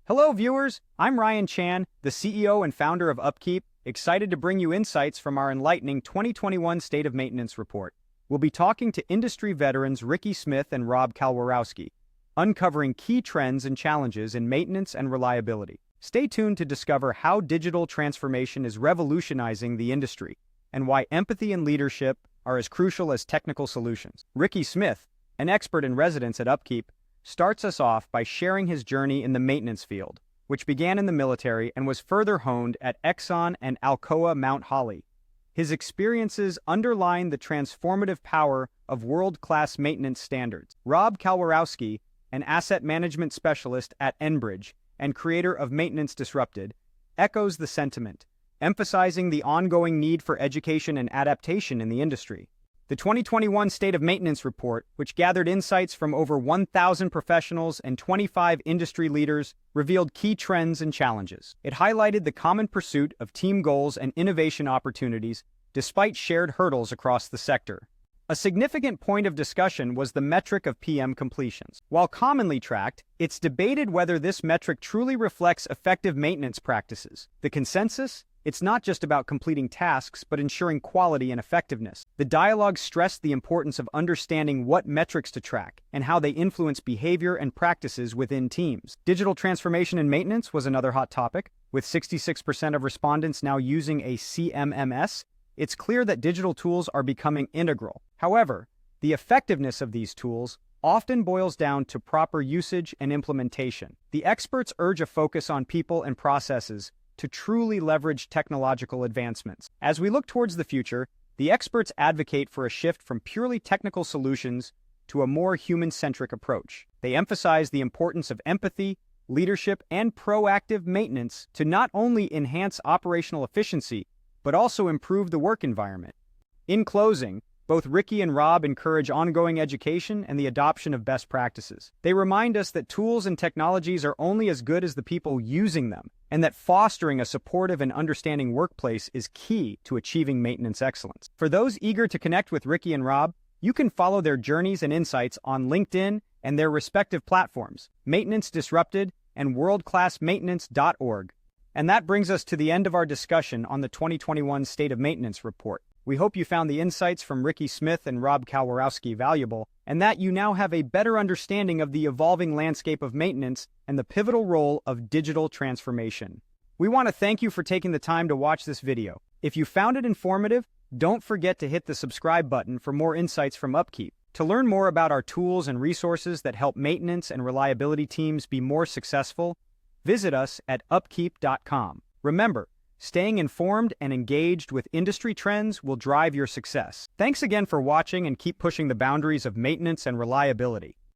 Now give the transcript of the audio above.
Hello, viewers. I'm Ryan Chan, the CEO and founder of UpKeep, excited to bring you insights from our enlightening 2021 State of Maintenance report. We'll be talking to industry veterans Ricky Smith and Rob Kalwarowsky, uncovering key trends and challenges in maintenance and reliability. Stay tuned to discover how digital transformation is revolutionizing the industry and why empathy and leadership are as crucial as technical solutions. Ricky Smith, an expert in residence at UpKeep, starts us off by sharing his journey in the maintenance field, which began in the military and was further honed at Exxon and Alcoa Mount Holly. His experiences underline the transformative power of world-class maintenance standards. Rob Kalwarowsky, an asset management specialist at Enbridge and creator of Maintenance Disrupted, echoes the sentiment, emphasizing the ongoing need for education and adaptation in the industry. The 2021 State of Maintenance report, which gathered insights from over 1,000 professionals and 25 industry leaders, revealed key trends and challenges. It highlighted the common pursuit of team goals and innovation opportunities despite shared hurdles across the sector. A significant point of discussion was the metric of PM completions. While commonly tracked, it's debated whether this metric truly reflects effective maintenance practices. The consensus? It's not just about completing tasks, but ensuring quality and effectiveness. The dialogue stressed the importance of understanding what metrics to track and how they influence behavior and practices within teams. Digital transformation in maintenance was another hot topic. With 66% of respondents now using a CMMS, it's clear that digital tools are becoming integral. However, the effectiveness of these tools often boils down to proper usage and implementation. The experts urge a focus on people and processes to truly leverage technological advancements. As we look towards the future, the experts advocate for a shift from purely technical solutions to a more human-centric approach. They emphasize the importance of empathy, leadership, and proactive maintenance to not only enhance operational efficiency, but also improve the work environment. In closing, both Ricky and Rob encourage ongoing education and the adoption of best practices. They remind us that tools and technologies are only as good as the people using them, and that fostering a supportive and understanding workplace is key to achieving maintenance excellence. For those eager to connect with Ricky and Rob, you can follow their journeys and insights on LinkedIn and their respective platforms, Maintenance Disrupted and worldclassmaintenance.org. And that brings us to the end of our discussion on the 2021 State of Maintenance report. We hope you found the insights from Ricky Smith and Rob Kalwarowsky valuable, and that you now have a better understanding of the evolving landscape of maintenance and the pivotal role of digital transformation. We want to thank you for taking the time to watch this video. If you found it informative, don't forget to hit the subscribe button for more insights from UpKeep. To learn more about our tools and resources that help maintenance and reliability teams be more successful, visit us at upkeep.com. Remember, staying informed and engaged with industry trends will drive your success. Thanks again for watching, and keep pushing the boundaries of maintenance and reliability.